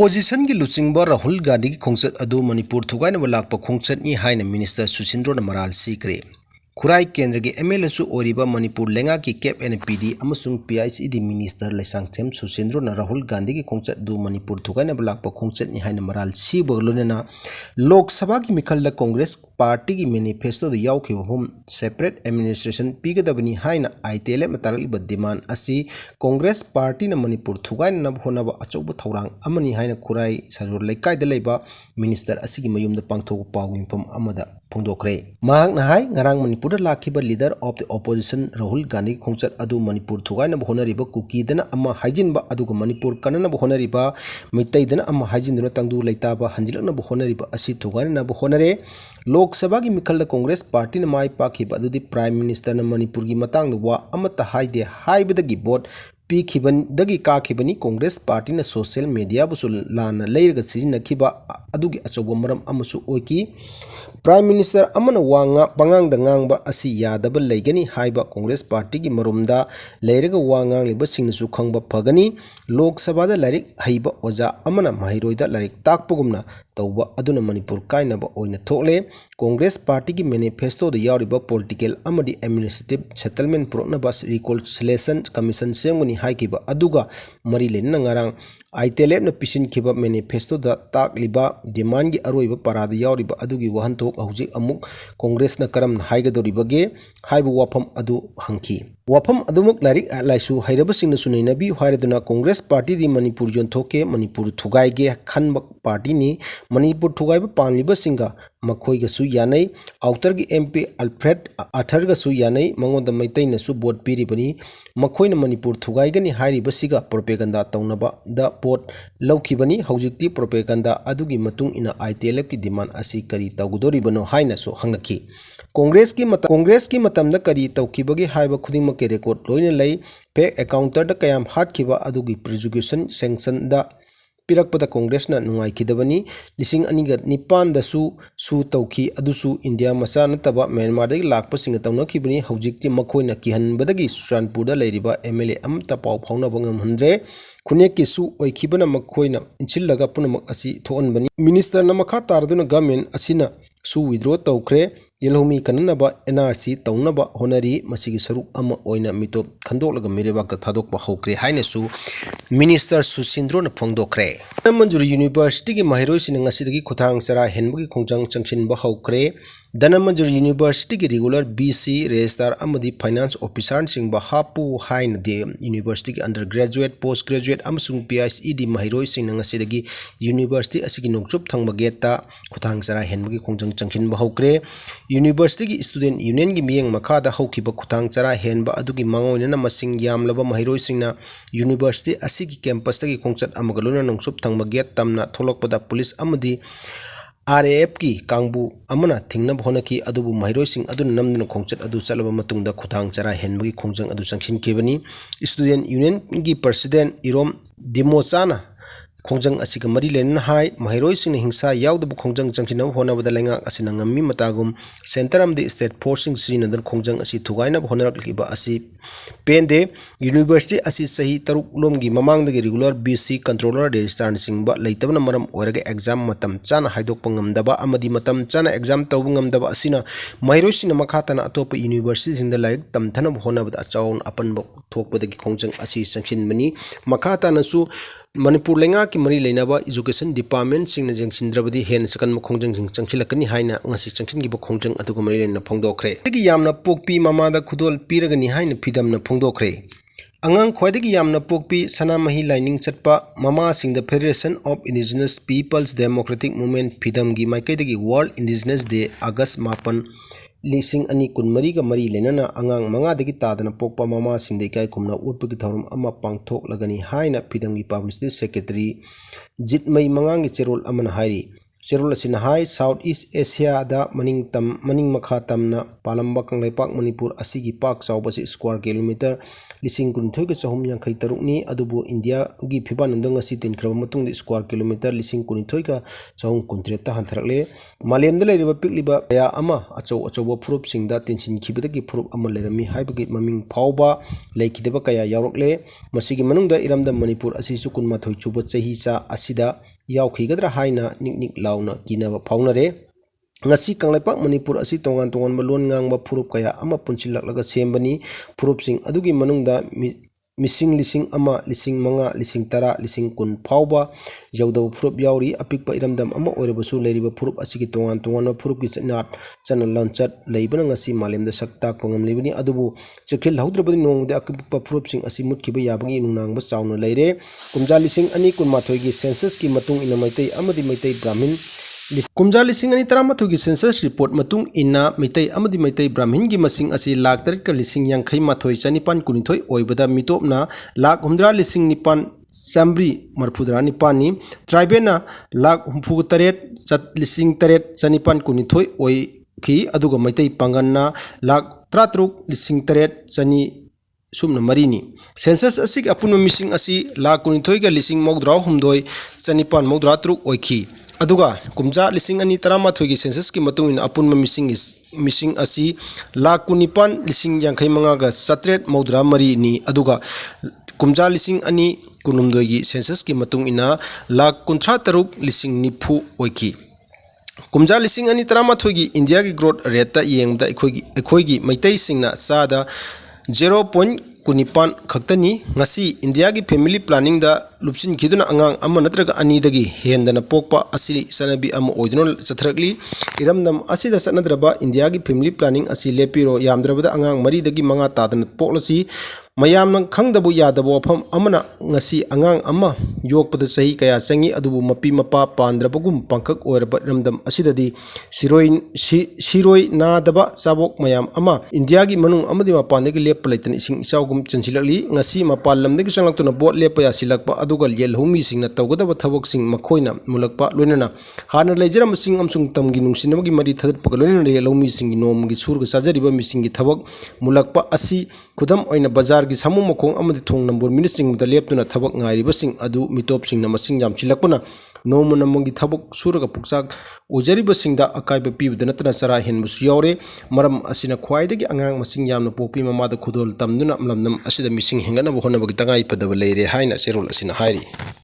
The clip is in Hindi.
Opposition की लुचिंगबा राहुल गांधी की खोंचत अदु मणिपुर थुगाइनबा लाकपा खोंचतनी हाइना मिनिस्टर सुशिंद्रो मराल सीक्रे खुराई केंद्र के एमएलए ओरिबा मणिपुर लेंगा की कैप एनपीडी अमसुंग पीआईसीडी मिनिस्टर लेसांगथेम सुशिंद्रो राहुल गांधी की खोंचत दु मणिपुर थुगाइनबा लाकपा खोंचतनी हाइना मराल सीबगलोनेना लोकसभा की मिखल कांग्रेस पार्टी की मैनिफेस्टो द यावखिबहुम सेपरेट एडमिनिस्ट्रेशन पीगदबनी हाइना आईटीएल मतारलिबा डिमांड असी कांग्रेस पार्टी न मणिपुर थुगाइनब होनबा अचौब थौरांग अमनी हाइना खुराई सजोर लेकाइदा लेबा मिनिस्टर असिगी मयुमदा पांगथोक पावगिंफम अमदा फोंदोखरे महांगना हाई ngarang मणिपुर लाखिबा leader of the opposition Rahul Gandhi खोंचत अदु मणिपुर थुगाइनब होनरिबा कुकीदना अमा हाइजिनबा अदुगा मणिपुर कननब होनरिबा मितैदना अमा हाइजिनदना तंगदु लेताबा हंजिलकनब होनरिबा असी थुगाइनब होनरे लोकसभा की मिखल कांग्रेस पार्टी न माय पाखिबा अदुदि प्राइम मिनिस्टर न मणिपुर की मतंग वा अमता हाइदे हाइबदगी वोट पीखिबनदगी काखिबनी कांग्रेस पार्टी न सोशल मीडिया बुसु लान लेरगा सिजिनखिबा अदुगी अचौबो मरम अमसु ओइकी प्राइम मिनिस्टर अमन वांगा पंगांग गांगबा असी यादब लेगनी हाइबा कांग्रेस पार्टी की मरुमदा लेरगा वांगांग लिबा सिंगसु खंगबा फगनी लोकसभा दा लारिक हईबा ओजा अमन माहिरोइदा लारिक ताकपगुमना तौबा अदुना मणिपुर काइनबा ओइना थोकले कांग्रेस पार्टी की मैनिफेस्टो दा यावरिबा पॉलिटिकल अमदी एडमिनिस्ट्रेटिव सेटलमेंट प्रोक्नबा रिकॉन्सिलिएशन कमीशन सेमगनी हाइकिबा अदुगा मरी लेना ngarang आईटीएल न पिसिनखिबा मैनिफेस्टो दा ताकलिबा डिमांड की अरोइबा परादा यावरिबा अदुगी वहनथोक हौजिक अमुक कांग्रेस न करम हाइगदोरिबगे हाइबा वाफम अदु हंखी वाफम अदुमुक लारिक लाइसु हाइरबसिंग सुनैनबी हाइरदुना कांग्रेस पार्टी दी मणिपुर जोंथोके मणिपुर थुगाइगे खनब पार्टी नि मणिपुर थुगाइबा पानलिबसिंगा मखोइगसु यानै आउटर की एमपी अल्फ्रेड आथरगसु यानै मंगोंद मैतैनसु वोट पीरिबनी मखोइना मणिपुर थुगाइगनी हाइरिबसिगा प्रोपेगेंडा तौनबा द वोट लौखिबनी हौजिकती प्रोपेगेंडा अदुगी मतुंग इना आईटीएल की डिमांड असी करी तौगदोरिबनो हाइनसु हंगनखी कांग्रेस की मतमदा करी तौखिबगी हाइबा खुदिंगमक के रेकॉर्ड लोइने लई फेक अकाउंटर द कयाम हाटखिबा अदुगी प्रोसिक्यूशन सैंक्शन द पिरकपदा कांग्रेस न नुंगाइखिदबनी लिसिंग अनिगा निपान दसु सु तौखी अदुसु इंडिया मसा नतबा म्यांमार दगी लाकपसिंग तौनखिबनी हौजिकती मखोइना किहनबदगी सुशानपुर द लेरिबा एमएलए अमता पाव फाउनबा ngамहनद्रे खुनेकी सु ओइखिबना मखोइना इंचिललगा पुनमक असि थोअनबनी मिनिस्टर न मखा तारदुना गवर्नमेंट असिना सु विड्रॉ तौखरे येलहोमी कननबा एनआरसी तौनबा होनरी मसिगी सरुक अमा ओइना मिटोप खंदोकलगा मिरेबाक थादोकबा हौक्रे हाइनसु मिनिस्टर सुशिंद्रो न फोंदोखरे धनमंजुरी यूनिवर्सिटी की महिरोइसिन ngasiदगी खुथांग चरा हेनबगी खोंजंग चंगसिनबा हौक्रे धनमंजुरी यूनिवर्सिटी की रेगुलर बीसी रजिस्ट्रार अमदी फाइनेंस ऑफिसर सिंगबा हापु हाइन दे यूनिवर्सिटी की अंडर ग्रेजुएट पोस्ट ग्रेजुएट अमसुंग पीएचडी महिरोइसिन ngasiदगी यूनिवर्सिटी असिगी नोंगचुप थंगबा गेटा खुथांग चरा हेनबगी खोंजंग चंगसिनबा हौक्रे यूनिवर्सिटी की स्टूडेंट यूनियन की मियंग मखादा हौखिबा खुथांग चरा हेनबा अदुगी मांगोइना मसिंग यामलबा महिरोइसिंगना यूनिवर्सिटी असिगी कैंपस तगी खोंचत अमगलोना नोंगचुप थंगबा गेट तमना थोलकपदा पुलिस अमदी आरएएफ की कांगबू अमना थिंगनब होनकी अदुबु महिरोइसिंग अदुन नमदुन खोंचत अदु चलबा मतुंगदा खुथांग चरा हेनबगी खोंजंग अदु चंगसिनखिबनी स्टूडेंट यूनियन की प्रेसिडेंट इरोम दिमोचाना खोंजंग असिग मरी लेन हाई महिरोइसिंग हिंसा यावदबु खोंजंग चंगसिनब होनबदा लेंगा असिना ngami matagum सेंटर अमदी स्टेट फोर्सिंग सिनदन खोंजंग असि थुगाइनब होनरकलिबा असि पेंदे यूनिवर्सिटी असि सही तरुक लोमगी ममांगदगी रेगुलर बीसी कंट्रोलर रजिस्ट्रार सिंगबा लेतबना मरम ओरगे एग्जाम मतम चाना हाइदोकपा ngamdaba amadi matam chana exam tawbu ngamdaba asina महिरोइसिंग मखातना अतोप यूनिवर्सिटी सिंगदा लाइक तमथनब होनबदा अचाउन अपनब थोकपदगी खोंजंग असि संचिनबनी मखातानसु मणिपुर लेंगा की मरी लेनाबा एजुकेशन डिपार्टमेंट सिंगना जंगसिंद्रबदी हेन सकन खोंजंग चंगसिलकनी हाइना ngasi चंगसिनगिबा खोंजंग अदुगा मरी लेना फोंदोखरे तगी यामना पोकपी मामादा खुदोल पीरगनी हाइना फिदमना फोंदोखरे अंगांग ख्वाइदगी यामना पोकपी सनामही लाइनिंग चटपा मामा सिंग द federation of indigenous peoples democratic movement फिदमगी माइकैदगी वर्ल्ड इंडिजिनस डे अगस्त 9 लिसिंग अनि कुनमरी का मरी लेना अंगांग मंगादगी तादना पोकपा मामा सिंह इकाई खुमना उटपगी थौरम अमा पांगथोक लगनी हाइना फिदमगी पब्लिसिटी सेक्रेटरी जितमई मंगांगी चेरोल अमन हाइरी चेरोल असिना हाई साउथ ईस्ट एशिया दा मनिंग मखा तमना पालंबा कंगलेपाक मणिपुर असिगी पाक चावबसी स्क्वायर किलोमीटर लिसिंग कुनथोय के चहुम यांखै तरुकनी अदुबु इंडिया की फिबानंदंग असि तिनख्रब मतुंग स्क्वायर किलोमीटर लिसिंग कुनिथोय का चहुम कुनथ्रेता हंथरकले मालेमदा लेरिबा पिकलिबा या अमा अचौ फुरुप सिंगदा तिनसिन खिबदगी फुरुप अमा लेरमी हाइबगी ममिंग फावबा लेखिदबा कया यावरकले मसिगी मनुंगदा इरमदा मणिपुर असिसु कुनमाथोय चुबा चही चा असिदा ꯌꯥꯎꯈꯤꯒꯗ꯭ꯔꯥ ꯍꯥꯏꯅ ꯅꯤꯛ ꯂꯥꯎꯅ ꯀꯤꯅꯕ ꯐꯥꯎꯅꯔꯦ ngasi Kanglaipak Manipur asi tongan balon ngangba furup kaya ama punchilaklaga sembani furupsing adugi manungda mising lising ama lising manga lising tara lising kun phauba jawdaw furup yauri apikpa iramdam ama oirebasu leiriba furup asigi tongan furup ki chatnat channel launchat leibana ngasi malemda sakta pangam lebani adubu chekhil haudrabadi nongde akippa furupsing asi mutkiba yabagi nungnangba chawna leire kumja lising ani kun mathoi gi census ki matung ina maitai amadi maitai brahmin kumja lising ani taramathu gi census report matung ina maitai amadi maitai brahmin gi masing asi lakh tarik ka lising yankhai mathoi chanipan kunithoi oibada mitopna lakh humdra lising nipan Sambri marfudra nipani tribena lakh humfu taret lising taret chanipan kunithoi oi ki aduga maitai panganna lakh tratruk lising taret chani sumna marini census asik apunma mising asi lakh kunithoi ga lising mogdra humdoi chanipan mogdra truk oiki aduga kumja lising ani taramathoi gi census ki matung in apunma mising asi lakh kunipan lising yankhai manga ga satret mogdra mari ni aduga kumja lising ani kunumdoi gi census ki matung ina lakh kunthra taruk lising nifu oiki kumja lising ani taramathoi gi India gi growth rate ta yengda ekhoi gi maitai singna sada 0.9 khaktani ngasi India gi family planning da lupsin khiduna angang amma natraga ani dagi hendana pokpa asiri sanabi ama oidno chathrakli iramdam asida sanadraba India gi family planning asi lepiro yamdrabada angang mari dagi manga tadana poklasi mayamna khangdabu yadabu afam amana ngasi angang ama yokpada sahi kaya changi adubu mapi mapa pandrabagum pangkak oiraba iramdam asidadi siroi nadaba sabok mayam ama India gi manung amadi mapandagi lepp laitan ising isawgum chanchilakli ngasi mapal lamdagi changlaktuna bot lepa yasilakpa aduga yelhumi singna tawgadaba thabok sing makhoina mulakpa loinana hana leijaram sing amsung tamgi nungsinamagi mari thadpa loinana yelhumi sing nomgi surga sajariba misingi thabok mulakpa asi khudam oina bazar gi samu mokong amadi thong number minising da leptuna thabak ngairiba sing adu mitop sing na masing yam chilakpuna nomu namongi thabak suraga puksak ojariba singda akaiba pibda natna chara henbusu yore maram asina khwaidagi angang masing yamna popi mamada khudol tamduna mlamnam asida mising hengana bo honabagi tangai padaba leire haina serol asina hairi